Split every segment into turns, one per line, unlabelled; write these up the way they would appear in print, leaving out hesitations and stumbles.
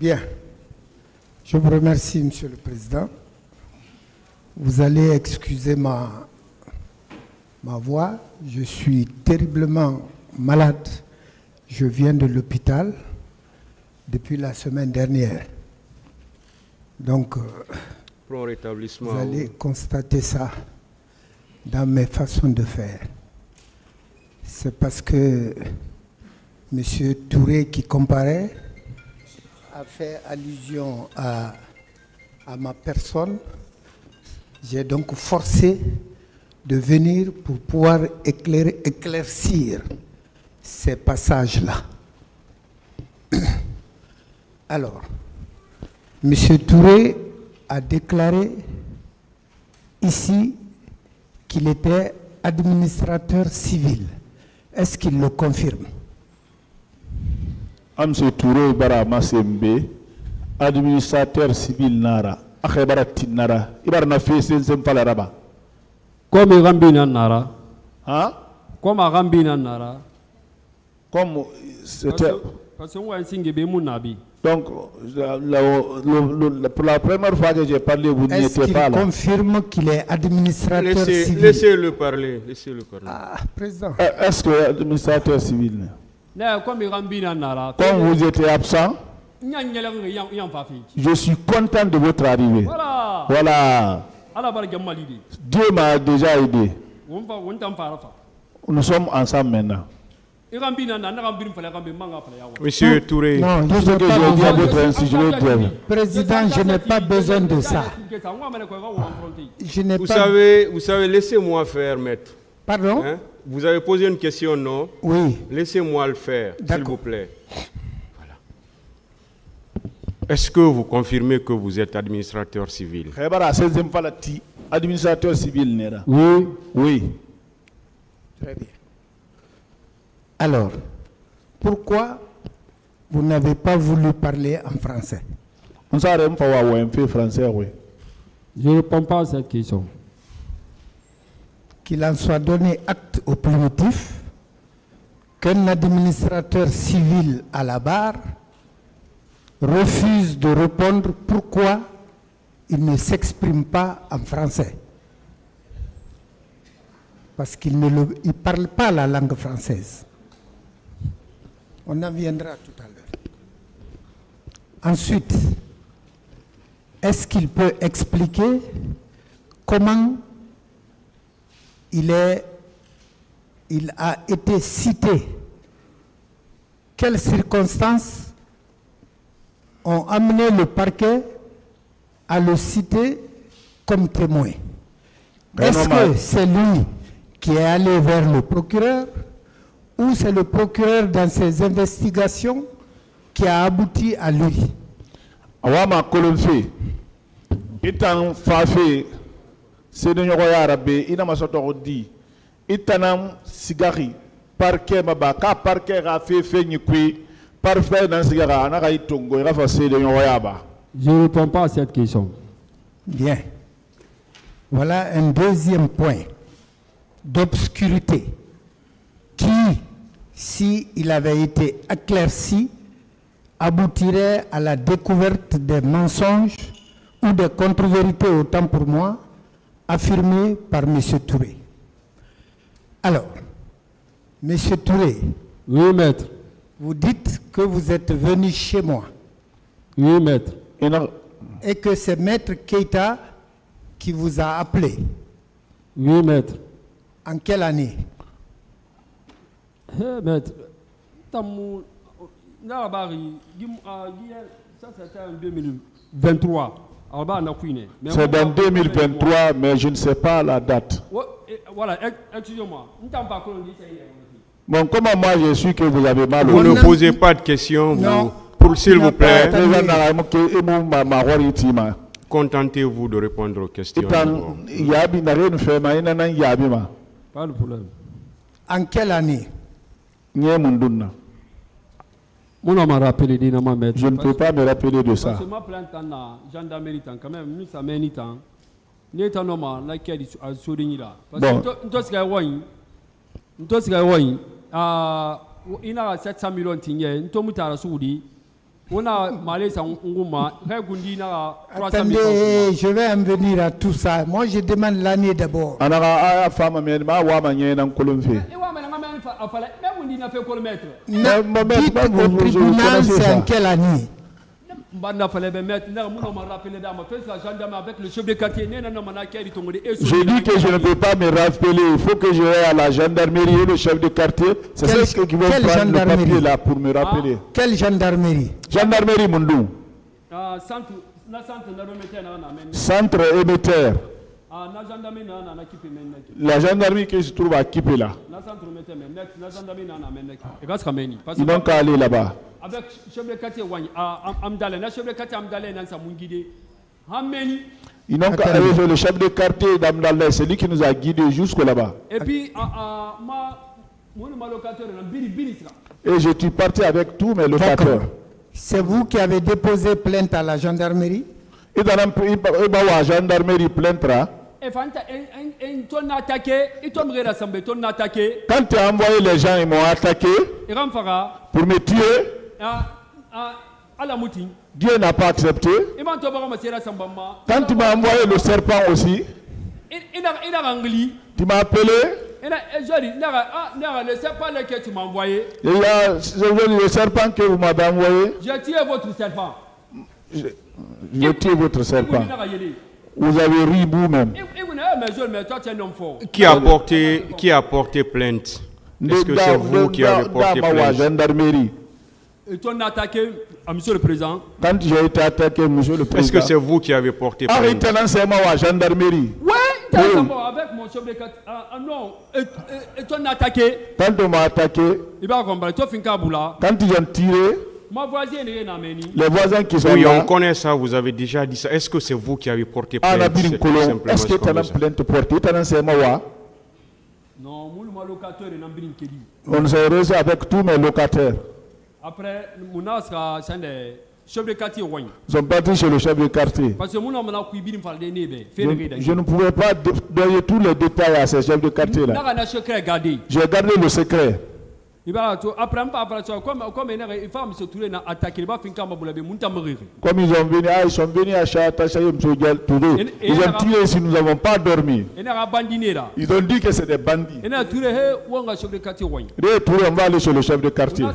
Bien. Je vous remercie, Monsieur le Président. Vous allez excuser ma voix. Je suis terriblement malade. Je viens de l'hôpital depuis la semaine dernière. Donc,
Prompt rétablissement.
vous allez constater ça dans mes façons de faire. C'est parce que M. Touré qui comparaît a fait allusion à ma personne. J'ai donc forcé de venir pour pouvoir éclaircir ces passages-là. Alors, M. Touré a déclaré ici qu'il était administrateur civil. Est-ce qu'il le confirme?
M. Touré Bara Masembe, administrateur civil Nara, Akhebara Tinara, Ibarna Fese Zempalaraba.
Comme Rambina Nara.
Hein?
Comme Rambina Nara.
Comme c'était.
Parce qu'on a un signe de Mounabi.
Donc, pour la première fois que j'ai parlé, vous n'étiez pas là.
Est-ce qu'il confirme qu'il est administrateur civil?
Laissez-le parler. Laissez-le parler.
Ah, Président.
Est-ce que administrateur civil? Comme vous étiez absent, je suis content de votre arrivée. Voilà. Dieu m'a déjà aidé. Nous sommes ensemble maintenant.
Monsieur Touré.
Non,
Tout ce que j'ai dit à votre insu, je vais dire.
Président, je n'ai pas besoin de ça.
Vous savez, laissez-moi faire, maître.
Pardon?
Hein? Vous avez posé une question, non?
Oui.
Laissez-moi le faire, s'il vous plaît. Voilà. Est-ce que vous confirmez que vous êtes administrateur civil?
Administrateur civil,
Oui.
Oui.
Très bien. Alors, pourquoi vous n'avez pas voulu parler en français?
On s'arrête un peu français, oui.
Je ne réponds pas à cette question.
Qu'il en soit donné acte au primitif qu'un administrateur civil à la barre refuse de répondre pourquoi il ne s'exprime pas en français. Parce qu'il ne parle pas la langue française. On en viendra tout à l'heure. Ensuite, est-ce qu'il peut expliquer comment il a été cité? Quelles circonstances ont amené le parquet à le citer comme témoin? Est-ce que c'est lui qui est allé vers le procureur ou c'est le procureur dans ses investigations qui a abouti à lui?
Awama kolonfe itan fafe sedenyo yarabe ina masoto di itanam sigari parquet mabaka parquet rafe fenyikwi parfait dans sigara na kai tongo rafa sedenyo yaba.
Je ne réponds pas à cette question.
Bien. Voilà un deuxième point d'obscurité qui, s'il avait été éclairci, aboutirait à la découverte des mensonges ou des contre-vérités, autant pour moi, affirmées par M. Touré. Alors, M. Touré,
Oui, maître.
vous dites que vous êtes venu chez moi
Oui, maître.
et que c'est Maître Keïta qui vous a appelé.
Oui, maître.
En quelle année?
Maître. Ça, c'était en 2023.
C'est dans 2023, mais je ne sais pas la date.
Voilà, excusez-moi.
Bon, comment moi je suis que vous avez mal au
Vous ne posez pas de questions, s'il vous plaît. Contentez-vous de répondre aux questions.
Pas de problème.
En quelle année?
Je ne
peux pas me rappeler de ça.
Parce que ma plainte en gendarmerie quand même, nous sommes en temps. Nous sommes normal, là qui a dit là. Parce que il a 700 millions de tignes, nous sommes à la Soudi.
Attendez, je vais en venir à tout ça. Moi, je demande l'année d'abord. Dites au tribunal, c'est en quelle année?
Je dis que je ne peux pas me rappeler. Il faut que je aille à la gendarmerie et le chef de quartier. C'est ce qui vont prendre le papier là pour me rappeler.
Quelle gendarmerie?
Gendarmerie Mundou. Centre émetteur. La gendarmerie qui se trouve à Kipela. Ils n'ont qu'à aller là-bas.
Avec chef de quartier Amdalen, le chef de quartier Amdalen dans sa Mungide.
Ils n'ont qu'à aller sur le chef de quartier d'Amdalen, c'est lui qui nous a guidés jusqu'au là-bas.
Et puis,
et je suis parti avec tous mes locataires.
C'est vous qui avez déposé plainte à la gendarmerie?
Et dans la gendarmerie plainte là. Quand tu as envoyé les gens, ils m'ont attaqué pour me tuer. Dieu n'a pas accepté. Quand tu m'as envoyé le serpent aussi, tu m'as appelé.
Le serpent que tu m'as envoyé.
Il y a le serpent que vous m'avez envoyé.
J'ai tué votre serpent.
J'ai tué votre serpent. Vous avez ri vous-même.
Qui a porté plainte? Est-ce que c'est vous qui avez porté plainte?
Gendarmerie.
Et tu as attaqué à Monsieur le Président.
Quand j'ai été attaqué, Monsieur le Président.
Est-ce que c'est vous qui avez porté plainte?
Arrêtez l'enseignement à la gendarmerie.
Oui, avec mon chef de quartier. Non, et tu as attaqué.
Quand on m'a attaqué,
quand
ils ont tiré, les voisins qui sont là.
Oui, on connaît ça, vous avez déjà dit ça. Est-ce que c'est vous qui avez porté plainte?
Est-ce que tu as plainte portée?
Non, mon locataire est en
on s'est reçu avec tous mes locataires.
Après, c'est le chef de quartier.
Ils sont partis chez le chef de quartier.
Parce que
je ne pouvais pas donner tous les détails à ces chefs de quartier là. J'ai gardé le secret.
Comme
ils sont venus à Chata, ils ont tiré si nous n'avons pas dormi. Ils ont dit que c'est des bandits. On va aller chez le chef de quartier.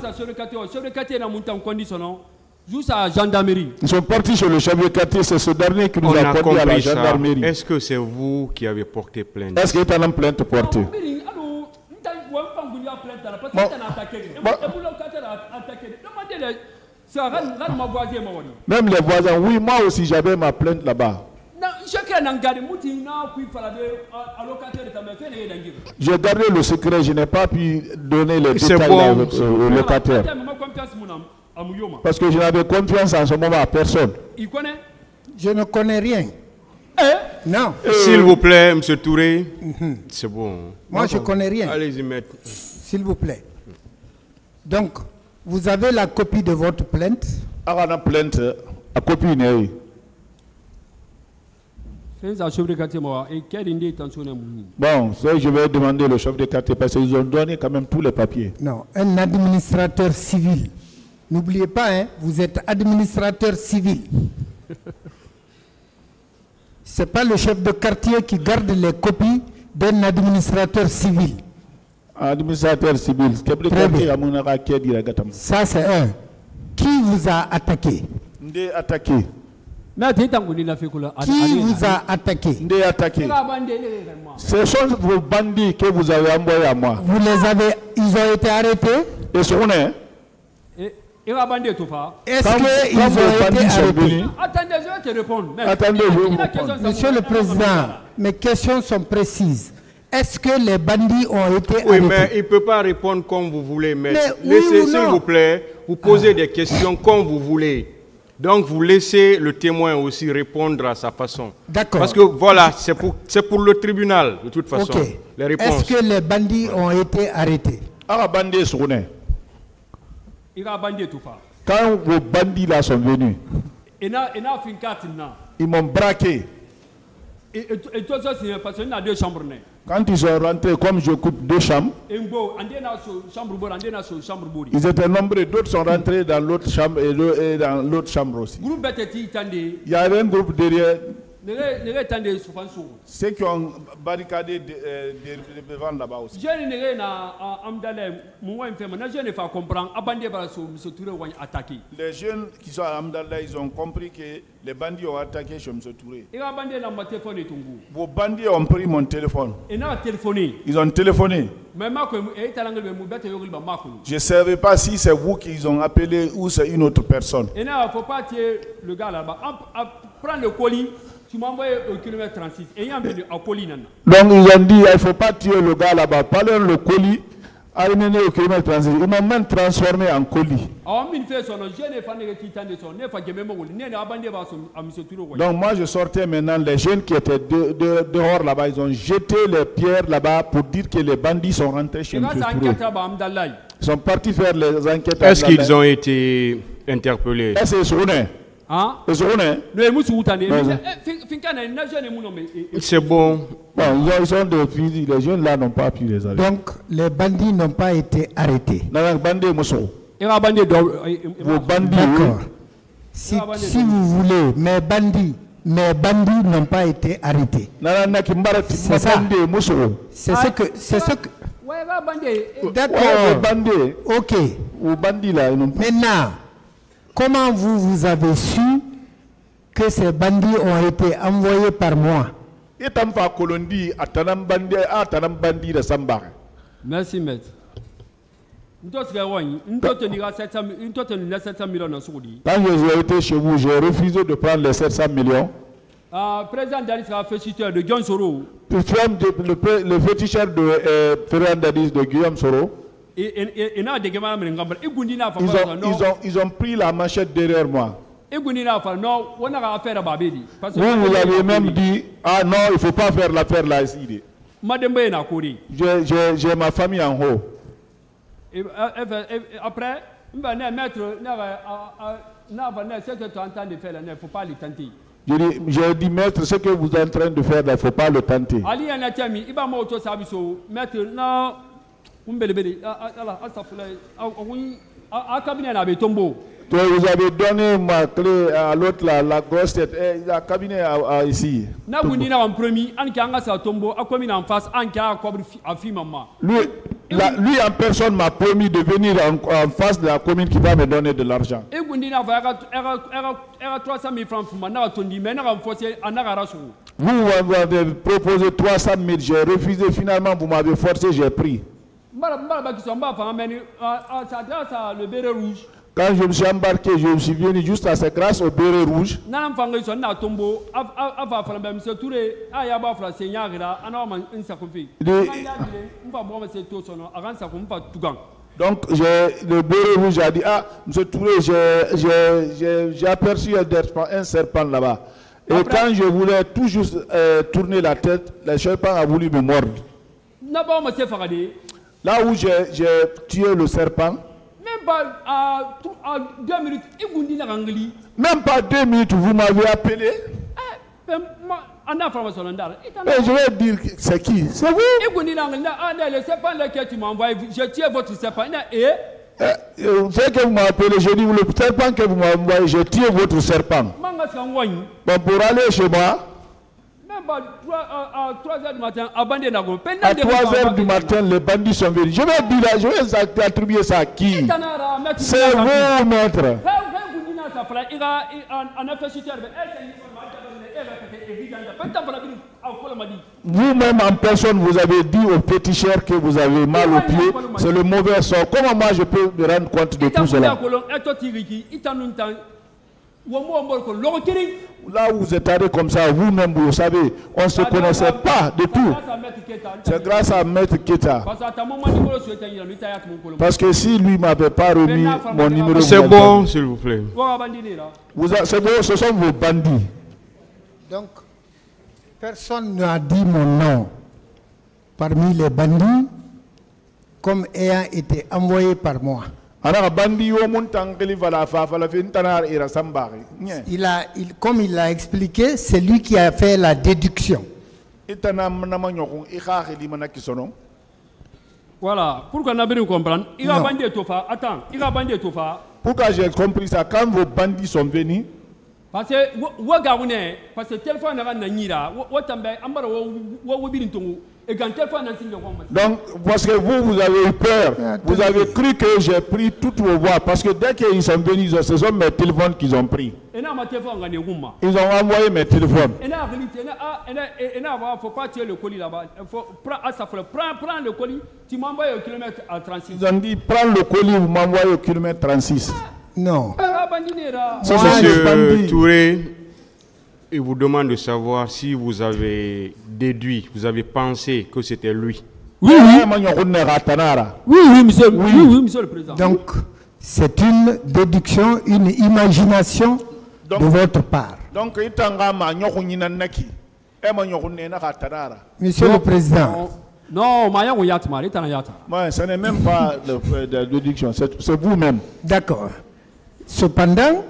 Ils sont partis chez le chef de quartier, c'est ce dernier qui nous a conduit à la gendarmerie.
Est-ce que c'est vous qui avez porté plainte?
Est-ce que tu as une plainte portée? Même les voisins, oui, moi aussi j'avais ma plainte là-bas. J'ai gardé le secret, je n'ai pas pu donner les détails aux locataires. Parce que je n'avais confiance en ce moment à personne.
Je ne connais rien. Non.
S'il vous plaît, M. Touré, c'est bon.
Moi, je ne connais rien.
Allez-y, maître.
S'il vous plaît. Donc, vous avez la copie de votre plainte?
La plainte, la copie n'est.
Bon,
je vais demander le chef de quartier parce qu'ils ont donné quand même tous les papiers.
Non, un administrateur civil. N'oubliez pas, hein, vous êtes administrateur civil. Ce n'est pas le chef de quartier qui garde les copies d'un administrateur civil.
Administrateur civil.
Ça, c'est un. Qui vous a attaqué?
Attaqué.
Qui vous a attaqué?
Ce sont vos bandits que vous avez envoyés à moi.
Vous les avez, ils ont été arrêtés?
Et ce qu'on est.
Est-ce qu'ils ont été arrêtés?
Attendez, je vais te répondre.
Attendez, je vais vous répondre.
Monsieur le Président, mes questions sont précises. Est-ce que les bandits ont été arrêtés?
Oui, mais il ne peut pas répondre comme vous voulez. Mais
laissez,
s'il vous plaît, vous posez des questions comme vous voulez. Donc, vous laissez le témoin aussi répondre à sa façon.
D'accord.
Parce que, voilà, c'est pour le tribunal, de toute façon.
Okay.
Les réponses.
Est-ce que les bandits ont été arrêtés?
Quand vos bandits là sont venus, ils m'ont braqué.
Et toi, parce qu'il y a deux chambres.
Quand ils sont rentrés, comme j'occupe 2 chambres, ils étaient nombreux, d'autres sont rentrés dans l'autre chambre et dans l'autre chambre aussi. Il y avait un groupe derrière, ceux qui ont barricadé devant là-bas aussi. Les jeunes qui sont à Amdallah, ils ont compris que les bandits ont attaqué chez M. Touré. Vos bandits ont pris mon téléphone. Ils ont téléphoné. Je ne savais pas si c'est vous qu'ils ont appelé ou c'est une autre personne.
Il ne faut pas tuer le gars là-bas. Prends le colis. Tu m'as envoyé au kilomètre 36 et il y a un colis.
Donc ils ont dit il ne faut pas tuer le gars là-bas. Parlez le colis, amener au kilomètre 36. Ils m'ont même transformé en colis. Donc moi je sortais maintenant les jeunes qui étaient dehors là-bas. Ils ont jeté les pierres là-bas pour dire que les bandits sont rentrés chez M. Touré. Ils sont partis faire les enquêtes.
Est-ce qu'ils ont été interpellés?
Est-ce que
c'est bon.
Ils ont des fusils, les jeunes là n'ont pas pu les arrêter.
Donc les bandits n'ont pas été arrêtés.
Vos bandits.
D'accord. Si vous voulez, mes bandits n'ont pas été arrêtés. C'est ça. C'est ce que. D'accord. Ok. Maintenant, comment vous avez su que ces bandits ont été envoyés par moi?
Merci, maître. Quand
j'ai été chez vous, j'ai refusé de prendre les 700 millions.
Président Dadis a féticheur de Guillaume Soro.
Le féticheur de Ferran Dadis de Guillaume Soro. Ils ont pris la machette derrière moi. Vous avez même dit, ah non, il ne faut pas faire l'affaire là ici. J'ai ma famille en haut.
Après, maître, ce que tu es en train de faire, il ne faut pas le tenter.
J'ai dit, maître, ce que vous êtes en train de faire, il ne faut pas le tenter. Vous avez donné ma clé à l'autre, la grosse tête, et la cabinet ici. Lui en personne m'a promis de venir en face de la commune qui va me donner de l'argent. Vous m'avez proposé 300 000, j'ai refusé, finalement vous m'avez forcé, j'ai pris. Quand je me suis embarqué, je me suis venu juste à c'est grâce au béret rouge. Donc le béret rouge a dit, ah, M. Touré, j'ai aperçu un serpent là-bas. Et quand je voulais tout juste tourner la tête, le serpent a voulu me mordre. Là où j'ai tué le serpent,
même pas à 2 minutes,
même pas 2 minutes, vous m'avez appelé.
Je
vais dire, c'est qui? C'est vous?
Le serpent que tu m'as envoyé, j'ai tué votre serpent.
C'est que vous m'avez appelé, je dis, le serpent que vous m'avez envoyé, j'ai tué votre serpent. Bon, pour aller chez moi,
à 3h du matin,
à 3h du matin, les bandits sont venus. Je vais dire, je vais attribuer ça à qui? C'est vous, maître. Vous-même en personne, vous avez dit au féticheur que vous avez mal au pied. C'est le mauvais sort. Comment moi je peux me rendre compte de tout cela? Là où vous êtes allé comme ça, vous-même vous savez, on ne se connaissait pas de tout. C'est grâce à Maître Keta. Parce que si lui ne m'avait pas remis mon numéro...
C'est bon, s'il vous plaît.
C'est bon, ce sont vos bandits.
Donc, personne n'a dit mon nom parmi les bandits comme ayant été envoyé par moi. Comme il l'a expliqué, c'est lui qui a fait la déduction.
Voilà, pour qu'on a bien compris, il va bander Tofa. Attends, il va bander Tofa.
Pourquoi j'ai compris ça? Quand vos bandits sont venus,
parce que parce que téléphone n'a pas nira,
donc parce que vous avez eu peur, vous avez cru que j'ai pris toutes vos voix, parce que dès qu'ils sont venus, ce sont mes téléphones qu'ils ont pris. Ils ont envoyé mes téléphones.
Il ne faut pas tuer le colis là-bas. Prends le colis, tu m'envoies au kilomètre à 36.
Ils ont dit, prends le colis, vous m'envoyez au kilomètre 36.
Non.
Monsieur Touré, il vous demande de savoir si vous avez déduit, vous avez pensé que c'était lui.
Oui, monsieur le Président.
Donc, c'est une déduction, une imagination de votre part. Monsieur le Président.
Non,
ce n'est même pas de déduction, c'est vous-même.
D'accord. Cependant,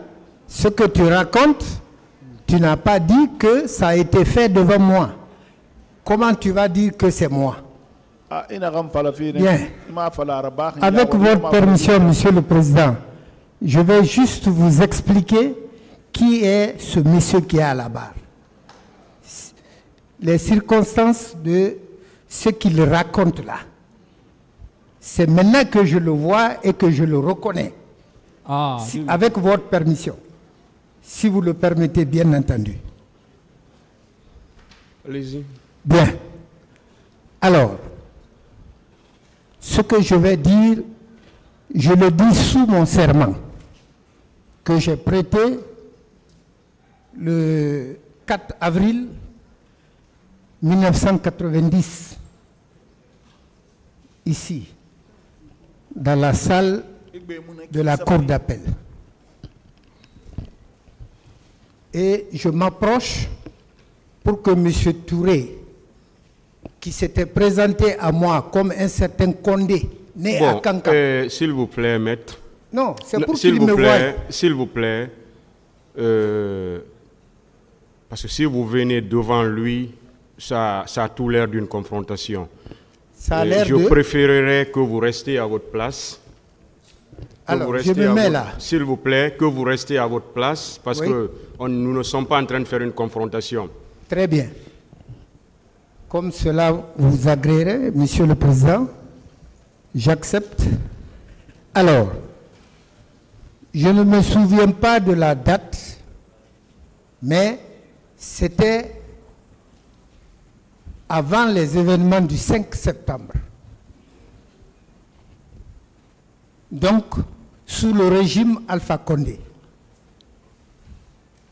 ce que tu racontes, tu n'as pas dit que ça a été fait devant moi. Comment tu vas dire que c'est moi? Bien. Avec votre permission, Monsieur le Président, je vais juste vous expliquer qui est ce monsieur qui est à la barre. Les circonstances de ce qu'il raconte là. C'est maintenant que je le vois et que je le reconnais. Avec votre permission. Si vous le permettez, bien entendu.
Allez-y.
Bien. Alors, ce que je vais dire, je le dis sous mon serment que j'ai prêté le 4 avril 1990, ici, dans la salle de la Cour d'appel. Et je m'approche pour que M. Touré, qui s'était présenté à moi comme un certain Condé, né à Kankan.
S'il vous plaît, maître.
Non, c'est pour qu'il me voie.
S'il vous plaît, parce que si vous venez devant lui, ça a tout l'air d'une confrontation.
Ça a l'air
je préférerais que vous restiez à votre place.
Alors, je me mets là.
S'il vous plaît, que vous restiez à votre place, parce que nous ne sommes pas en train de faire une confrontation.
Très bien. Comme cela vous agréerait, Monsieur le Président, j'accepte. Alors, je ne me souviens pas de la date, mais c'était avant les événements du 5 septembre. Donc, sous le régime Alpha Condé.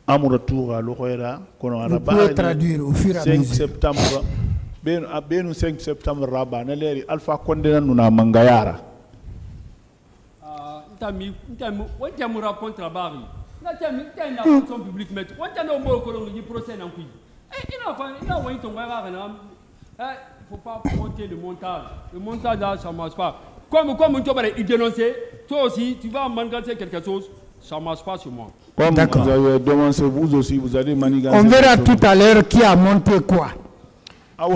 Vous pouvez traduire au fur et à mesure.
5 septembre. 5 septembre Alpha Condé na mangayara.
Faut pas monter le montage. Le montage là, ça ne marche pas. Comme tu vas dénoncer, toi aussi, tu vas manigancer quelque chose, ça ne marche pas sur moi.
Comme vous avez dénoncé, vous aussi, vous allez manigancer.
On verra tout à l'heure qui a monté quoi.
Je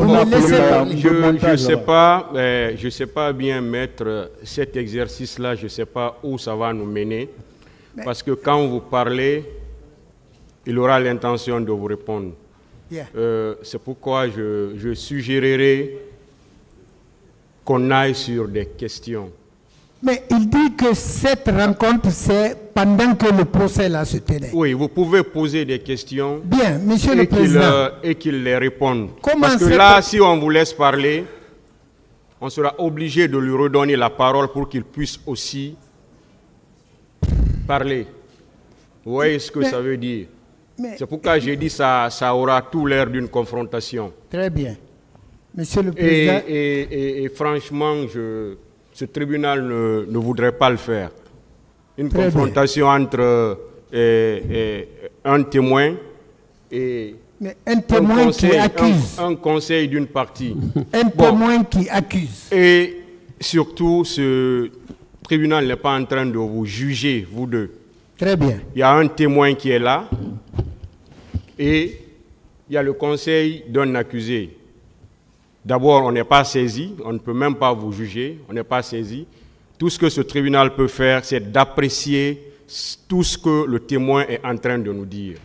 ne sais pas bien mettre cet exercice-là, je ne sais pas où ça va nous mener. Parce que quand vous parlez, il aura l'intention de vous répondre. C'est pourquoi je suggérerai qu'on aille sur des questions.
Mais il dit que cette rencontre, c'est pendant que le procès là se tenait.
Oui, vous pouvez poser des questions.
Bien, Monsieur le Président.
Et qu'il les réponde. Parce que là, si on vous laisse parler, on sera obligé de lui redonner la parole pour qu'il puisse aussi parler. Vous voyez ce que ça veut dire? C'est pourquoi j'ai dit ça aura tout l'air d'une confrontation.
Très bien. Monsieur le Président.
Et franchement, ce tribunal ne voudrait pas le faire. Une confrontation entre un témoin et
un témoin qui accuse.
Un conseil d'une partie.
Un témoin qui accuse.
Et surtout, ce tribunal n'est pas en train de vous juger, vous deux.
Très bien.
Il y a un témoin qui est là et il y a le conseil d'un accusé. D'abord, on n'est pas saisi, on ne peut même pas vous juger, on n'est pas saisi. Tout ce que ce tribunal peut faire, c'est d'apprécier tout ce que le témoin est en train de nous dire.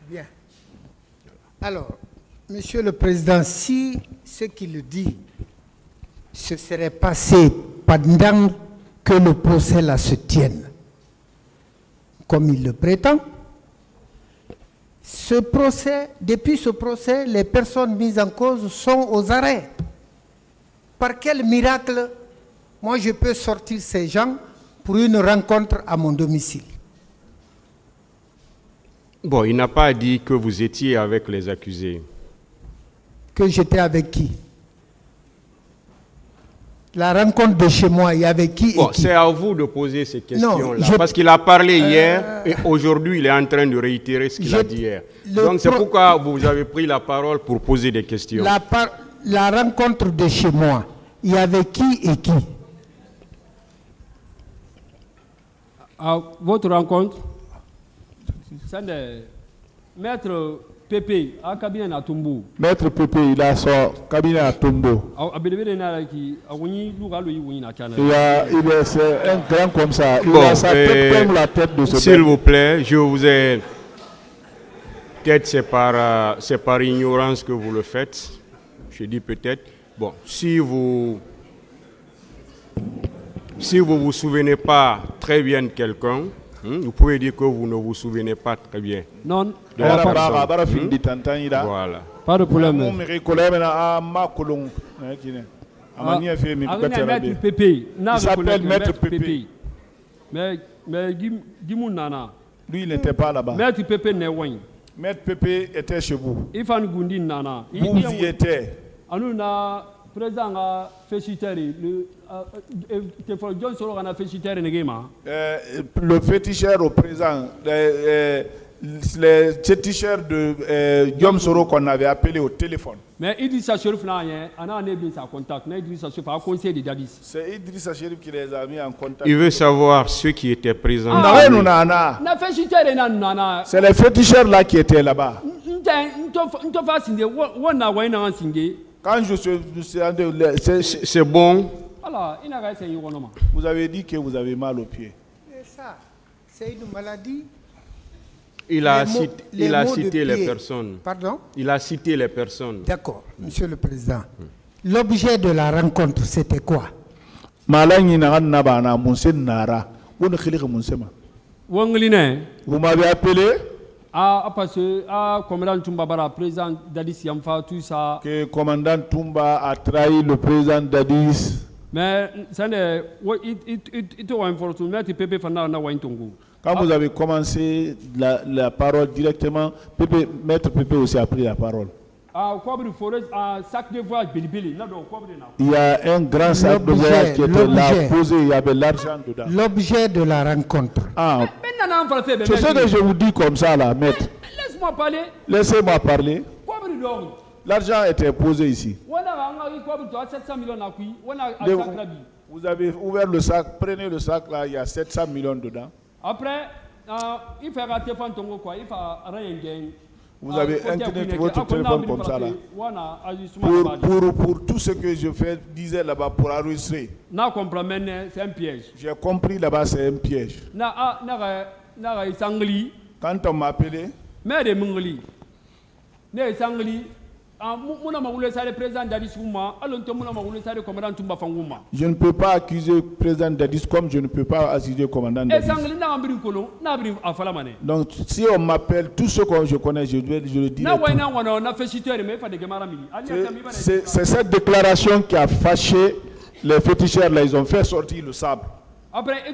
Bien. Alors, Monsieur le Président, si ce qu'il dit se serait passé pendant que le procès là se tienne, comme il le prétend, ce procès, depuis ce procès, les personnes mises en cause sont aux arrêts. Par quel miracle, moi je peux sortir ces gens pour une rencontre à mon domicile?
Bon, il n'a pas dit que vous étiez avec les accusés.
Que j'étais avec qui? La rencontre de chez moi, il y avait qui
Bon,
et qui?
c'est à vous de poser ces questions-là.
Non,
parce qu'il a parlé hier et aujourd'hui, il est en train de réitérer ce qu'il a dit hier. Donc, c'est pourquoi vous avez pris la parole pour poser des questions.
La rencontre de chez moi, il y avait qui et qui?
À votre rencontre, c'est Maître Pépé, à cabinet à Tombo.
Maître Pépé, il a son cabinet à Tombo. C'est un grand comme ça. Il a sa tête comme la tête de ce
s'il vous plaît, je vous ai... Peut-être c'est par ignorance que vous le faites. Je dis peut-être. Bon, si vous vous souvenez pas très bien de quelqu'un, vous pouvez dire que vous ne vous souvenez pas très bien.
Non.
De la personne.
Voilà.
Pas de problème. Maître Pépé.
Il s'appelle Maître Pépé.
Mais dis-moi Nana.
Lui, il n'était pas là-bas.
Maître Pépé n'est pas.
Maître Pépé était chez vous.
Ifan Gundi Nana.
Vous y étiez.
Nous na président a féticheur le John Soro a féticheur negema.
Le féticheur au présent, les féticheurs de John Soro qu'on avait appelé au téléphone.
Mais Idrissa Chérif n'a rien, on a un sa contact. Idrissa Chérif a conseillé de Dadis.
C'est Idrissa Chérif qui les a mis en contact.
Il veut savoir ceux qui étaient présents.
C'est les féticheurs là qui étaient là-bas. Quand je suis
c'est bon.
Vous avez dit que vous avez mal aux pieds.
C'est ça. C'est une maladie.
Il a cité les personnes.
Pardon?
Il a cité les personnes.
D'accord, Monsieur le Président. L'objet de la rencontre, c'était quoi?
Vous m'avez appelé?
Parce que commandant Toumba Bara, président Dadis Yamfa, tout ça.
Que commandant Toumba a trahi le président Dadis.
Mais ça n'est
quand vous avez commencé la parole directement, Maître Pépé aussi a pris la parole. Il y a un grand sac de voyage qui était là posé, il y avait l'argent dedans.
L'objet de la rencontre.
C'est ce que je vous dis comme ça là, maître.
Laisse-moi parler.
Laissez-moi parler. L'argent était posé ici. Vous avez ouvert le sac, prenez le sac là, il y a 700 millions dedans.
Après, il fait rater quoi, il fait rien.
Vous avez incliné votre téléphone comme ça là. Pour tout ce que je disais là-bas pour enregistrer.
C'est un piège.
J'ai compris là-bas, c'est un piège. Quand on m'a appelé, je ne peux pas accuser le président Dadis comme je ne peux pas accuser le commandant Dadis. Donc si on m'appelle, tout ce que je connais, je le dis. C'est cette déclaration qui a fâché les féticheurs là, ils ont fait sortir le sable.
Après,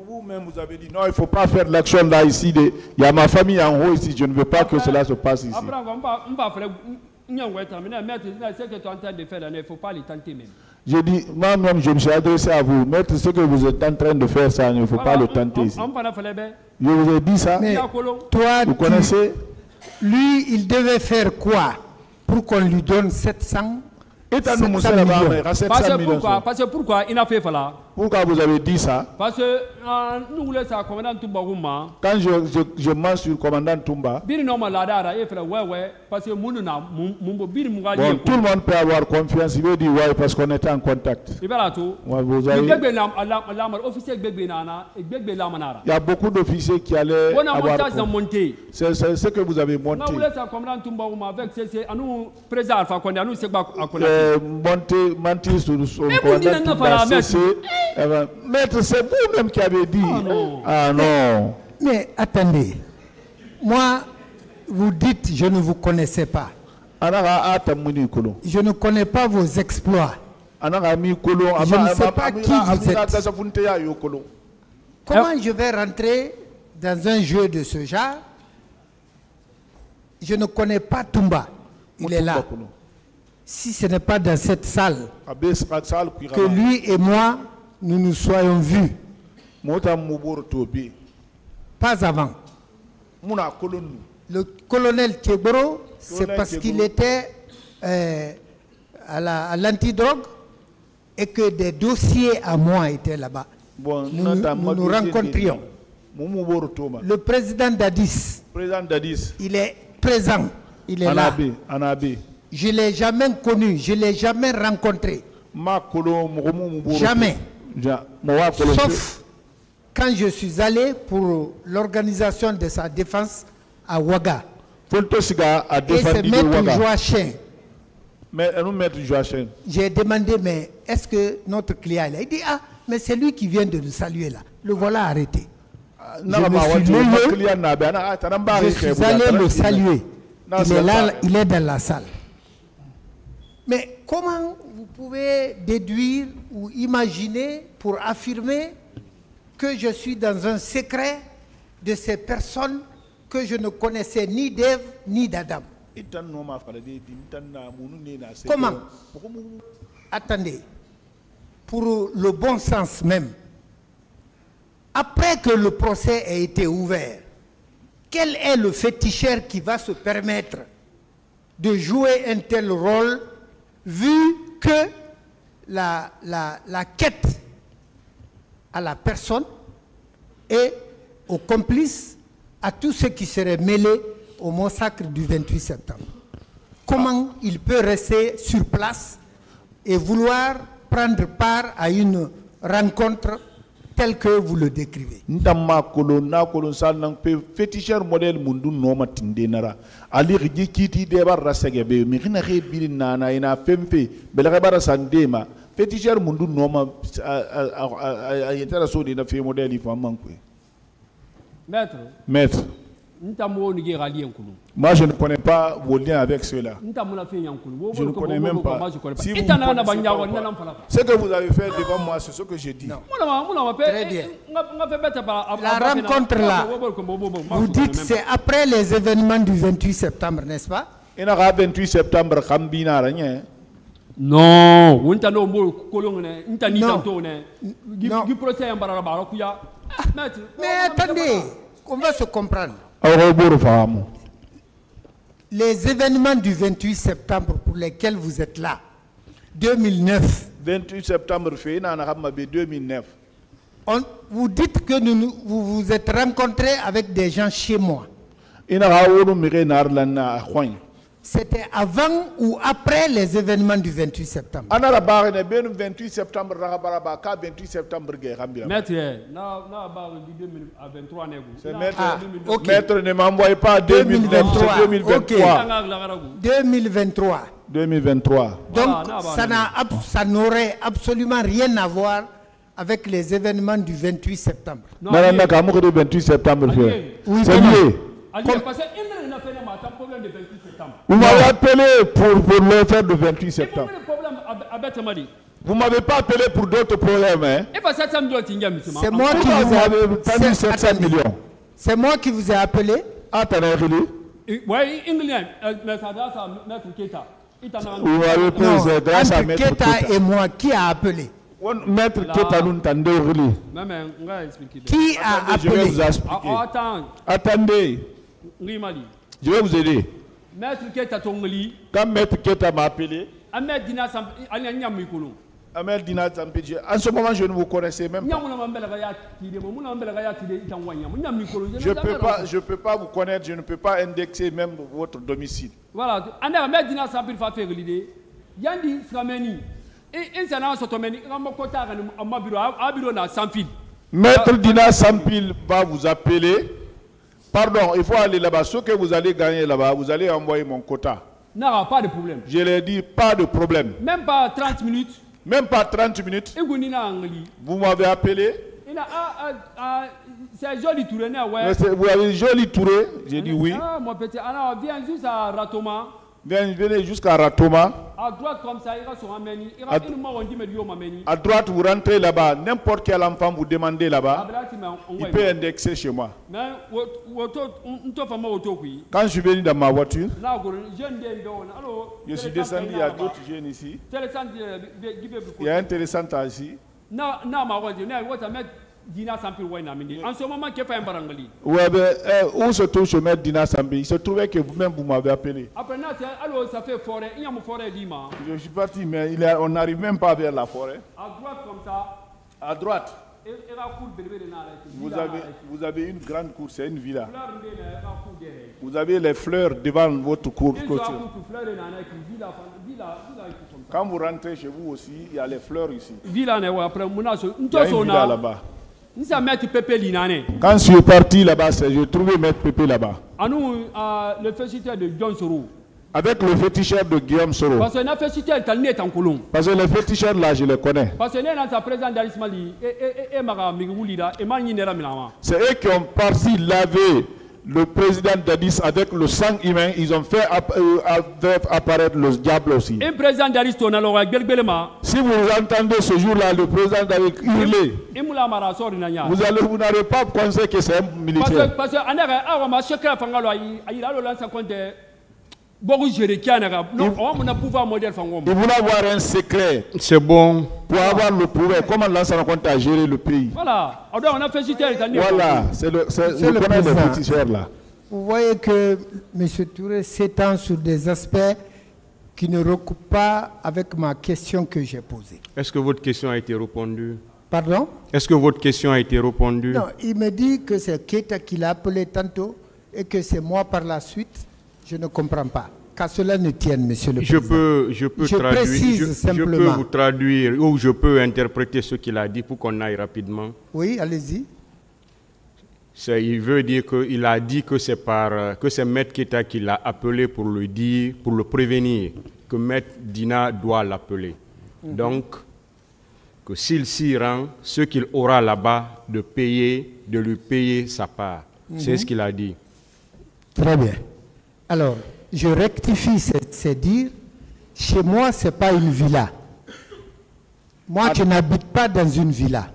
vous-même vous avez dit non, il ne faut pas faire l'action là ici. Il y a ma famille en haut ici, je ne veux pas que cela se passe ici. J'ai dit, moi-même, je me suis adressé à vous. Maître, ce que vous êtes en train de faire, ça, il ne faut pas le tenter ici. Je vous ai dit ça.
Mais toi,
vous connaissez?
Lui, il devait faire quoi pour qu'on lui donne 700
millions? Parce que pourquoi il a fait là?
Pourquoi vous avez dit ça?
Parce que nous voulons ça commandant Toumba Rouma.
Quand je mange sur le commandant Toumba,
Biri normal ladara et fait ouais parce que mon biri mougali.
bon, tout le monde peut avoir confiance. Il veut dire ouais parce qu'on était en contact.
Il va tout.
Vous avez... Il y a beaucoup d'officiers qui allaient avoir... C'est ce que vous avez monté. Monter sur le commandant Toumba. Maître, c'est vous-même qui avez dit. Ah non.
Mais attendez, moi, vous dites je ne vous connaissais pas. Je ne connais pas vos exploits. Je ne sais pas qui vous êtes. Comment je vais rentrer dans un jeu de ce genre? Je ne connais pas Toumba. Il est là. Si ce n'est pas dans cette salle que lui et moi, nous nous soyons vus. Pas avant. Le colonel Tcheboro, c'est parce qu'il était à l'antidrogue et que des dossiers à moi étaient là-bas. Nous nous rencontrions. Le président Dadis, il est présent. Il est là. Je ne l'ai jamais connu, je ne l'ai jamais rencontré. Jamais. Sauf quand je suis allé pour l'organisation de sa défense à Ouaga. Et c'est Maître Joachim. J'ai demandé, mais est-ce que notre client est là? Il dit, ah, mais c'est lui qui vient de nous saluer là. Le voilà arrêté. Je suis allé le saluer. Il est là, il est dans la salle. Mais comment vous pouvez déduire ou imaginer pour affirmer que je suis dans un secret de ces personnes que je ne connaissais ni d'Ève ni d'Adam? Comment? Attendez, pour le bon sens même, après que le procès ait été ouvert, quel est le féticheur qui va se permettre de jouer un tel rôle vu que la quête à la personne et aux complices, à tous ceux qui seraient mêlés au massacre du 28 septembre. Comment il peut rester sur place et vouloir prendre part à une rencontre telle que vous le décrivez? Féticheur modèle mundu noma tindenara ali rigi kiti debar rasegebe mi rina rebili nana ina femfe belagabara sandema féticheur mundu noma ayetara so de na fe modèle ifo mankwe. Maître, moi je ne connais pas vos liens avec ceux-là. Je ne connais même pas. Si vous ce que vous avez fait devant moi, c'est ce que j'ai dit. Très bien. La rencontre là, vous dites c'est après les événements du 28 septembre, n'est-ce pas? Il y a 28 septembre,
non.
Mais attendez, on va se comprendre. Les événements du 28 septembre pour lesquels vous êtes là, 2009. 28 septembre, 2009. Vous dites que vous vous êtes rencontrés avec des gens chez moi. C'était avant ou après les événements du 28 septembre? 28 septembre. Maître, ne m'envoyez pas 2023. 2023. 2023. Donc, ça n'aurait absolument rien à voir avec les événements du 28 septembre.
Non, 28 septembre.
Oui,
c'est lié. Vous m'avez appelé pour l'affaire du 28 septembre. Vous ne m'avez pas appelé pour d'autres problèmes. Hein?
C'est moi qui vous ai appelé. 700 millions. C'est moi qui vous ai appelé.
Oui,
Maître Keta et moi, qui a appelé?
Maître Keta nous tendez.
Qui a appelé?
Je vais vous expliquer. Attendez. Je vais vous aider.
Maître Keta Tongli.
Quand Maître Keta m'a appelé, Ahmed Dina Zampidji, en ce moment, je ne vous connaissais même pas. Je peux pas vous connaître, je ne peux pas indexer même votre domicile.
Voilà. Ahmed Dina Zampidji va faire l'idée. Yandi Srameni. Et ça n'a pas été
Maître Dina Sampil va vous appeler. Pardon, il faut aller là-bas. Ce que vous allez gagner là-bas, vous allez envoyer mon quota.
Non, pas de problème.
Je l'ai dit, pas de problème.
Même pas 30 minutes.
Même pas 30 minutes. Vous m'avez appelé.
C'est joli Touré, ouais.
Vous avez joli Touré. J'ai dit oui.
Ah, mon petit. Alors, viens juste à Ratoma.
Venez jusqu'à Ratoma.
À droite comme ça, il va sur Ameni.
À droite, vous rentrez là-bas. N'importe quel enfant vous demandez là-bas. Il peut indexer chez moi. Quand je suis venu dans ma voiture, je suis descendu, il y a d'autres jeunes ici. Il y a un télécentre ici.
En ce moment, qui fait un barangali.
Ouais, où se trouve ce maître Dina Sambi? Il se trouvait que vous-même vous m'avez appelé.
Après, alors ça fait forêt. Il y a une forêt d'Ima.
Je suis parti, mais on n'arrive même pas vers la forêt.
À droite comme ça.
À droite. Vous avez une grande cour, c'est une villa. Vous avez les fleurs devant votre cour. Quand vous rentrez chez vous aussi, il y a les fleurs ici. Il y a une villa là-bas. Quand je suis parti là-bas, j'ai trouvé Maître Pépé là-bas.
Le féticheur de John Soro.
Avec le féticheur de Guillaume Soro.
Parce que le féticheur est en Colomb.
Parce que les féticheurs là, je les connais.
Parce que le président d'Alismali
c'est eux qui ont parti laver le président d'Addis avec le sang humain. Ils ont fait apparaître le diable aussi. Si vous entendez ce jour-là le président d'Addis hurler, vous n'allez pas penser que c'est un militaire.
Parce que
il voulait avoir un secret.
C'est bon.
Pour avoir le pouvoir, comment l'Ansana compte à gérer le pays.
Voilà. Voilà,
c'est le féticheur là.
Vous voyez que M. Touré s'étend sur des aspects qui ne recoupent pas avec ma question que j'ai posée.
Est-ce que votre question a été répondue?
Pardon?
Est-ce que votre question a été répondue?
Non, il me dit que c'est Keita qui l'a appelé tantôt et que c'est moi par la suite. Je ne comprends pas. Qu'à cela ne tienne, monsieur le président.
Je peux traduire, je peux vous traduire ou je peux interpréter ce qu'il a dit pour qu'on aille rapidement.
Oui, allez-y.
Il veut dire qu'il a dit que c'est Maître Keita qui l'a appelé pour le dire, pour le prévenir, que Maître Dina doit l'appeler. Donc, que s'il s'y rend, ce qu'il aura là-bas, de lui payer sa part. C'est ce qu'il a dit.
Très bien. Alors, je rectifie ces dires. Chez moi, ce n'est pas une villa. Moi, je n'habite pas dans une villa.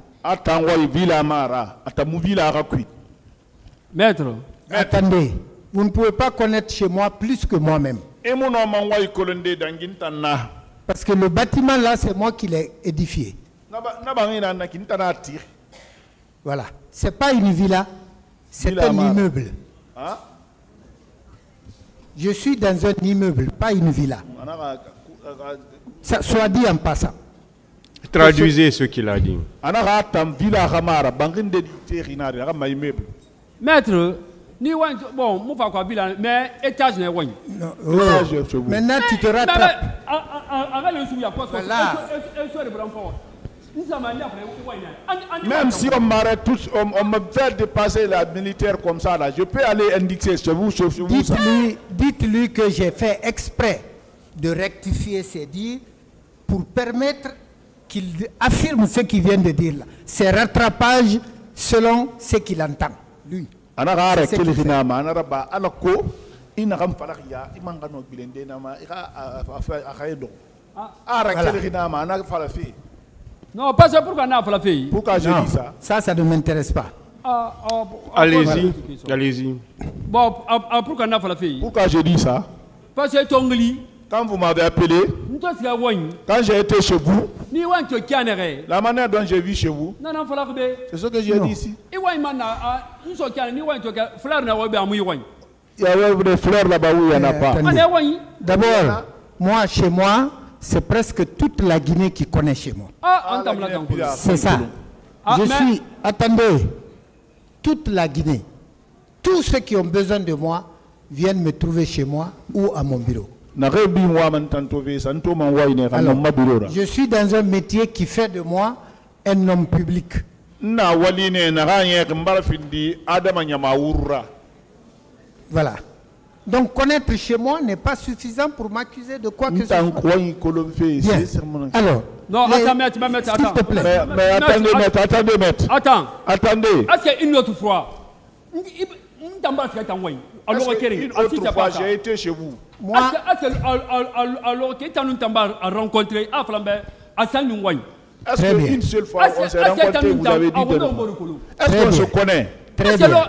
Maître.
Attendez, vous ne pouvez pas connaître chez moi plus que moi-même. Parce que le bâtiment là, c'est moi qui l'ai édifié. Voilà. Ce n'est pas une villa, c'est un immeuble. Je suis dans un immeuble, pas une villa. Ça soit dit en passant.
Traduisez ce qu'il a dit.
Maître, bon, mais étage n'est pas.
Maintenant, tu te rattrapes.
Même si on m'arrête tous, on me fait dépasser la militaire comme ça, là, je peux aller indiquer chez vous.
Dites-lui que j'ai fait exprès de rectifier ses dires pour permettre qu'il affirme ce qu'il vient de dire là. C'est rattrapage selon ce qu'il entend, lui.
Non, pas ça pourquoi on a fait.
Pourquoi j'ai dit ça?
Ça ne m'intéresse pas.
Allez-y, allez-y.
Bon, pourquoi on a fait?
Pourquoi j'ai dit ça?
Parce que Tongli.
Quand vous m'avez appelé, quand j'ai été chez vous, la manière dont j'ai vu chez vous, c'est ce que j'ai dit ici. Il y avait des fleurs là-bas où il n'y en a pas.
D'abord, moi, chez moi, c'est presque toute la Guinée qui connaît chez moi.
Ah, entame la Guinée.
C'est ça. Attendez, toute la Guinée, tous ceux qui ont besoin de moi viennent me trouver chez moi ou à mon bureau. Alors, je suis dans un métier qui fait de moi un homme public. Voilà. Donc connaître chez moi n'est pas suffisant pour m'accuser de quoi que ce soit. Bien. Alors,
non, attends, maître,
s'il te plaît.
Mais attendez, maître.
Attends.
Attendez.
Est-ce qu'une autre fois,
Une autre fois, j'ai été chez vous.
Moi,
alors que tu as rencontré à Flambert, à Saint-Nouaï.
Est-ce qu'une seule fois on s'est rencontrés, vous avez dit de... Est-ce qu'on se connaît?
très bien.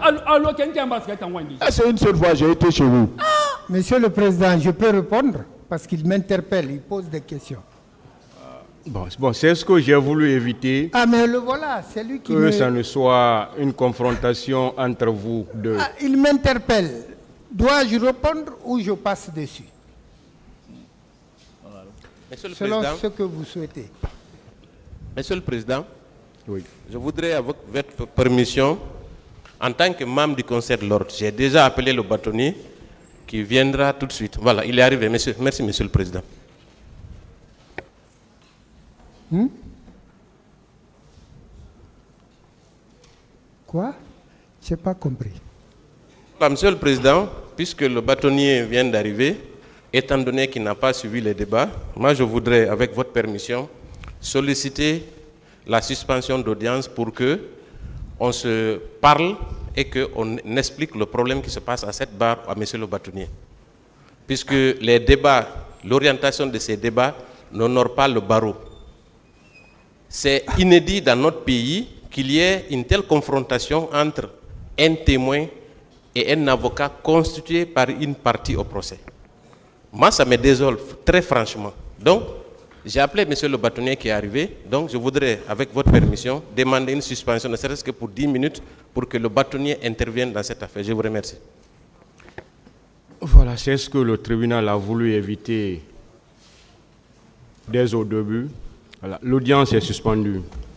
Est-ce qu'une seule fois j'ai été chez vous?
Monsieur le Président, je peux répondre parce qu'il m'interpelle, il pose des questions.
Bon, c'est ce que j'ai voulu éviter.
Ah, mais le voilà, c'est lui qui
que ça ne soit une confrontation entre vous deux.
Ah, il m'interpelle. Dois-je répondre ou je passe dessus?
Monsieur le
Selon
Président,
ce que vous souhaitez.
Monsieur le Président,
Oui.
je voudrais, avec votre permission, en tant que membre du Conseil de l'Ordre, j'ai déjà appelé le bâtonnier qui viendra tout de suite. Voilà, il est arrivé. Merci, Monsieur le Président.
Quoi? Je n'ai pas compris.
Monsieur le Président, puisque le bâtonnier vient d'arriver, étant donné qu'il n'a pas suivi les débats, moi je voudrais, avec votre permission, solliciter la suspension d'audience pour que on se parle et qu'on explique le problème qui se passe à cette barre à Monsieur le bâtonnier. Puisque les débats, l'orientation de ces débats n'honore pas le barreau. C'est inédit dans notre pays qu'il y ait une telle confrontation entre un témoin et un avocat constitué par une partie au procès. Moi, ça me désole très franchement. Donc, j'ai appelé monsieur le bâtonnier qui est arrivé. Donc, je voudrais, avec votre permission, demander une suspension, ne serait-ce que pour 10 minutes, pour que le bâtonnier intervienne dans cette affaire. Je vous remercie.
Voilà, c'est ce que le tribunal a voulu éviter dès au début. Voilà, l'audience est suspendue.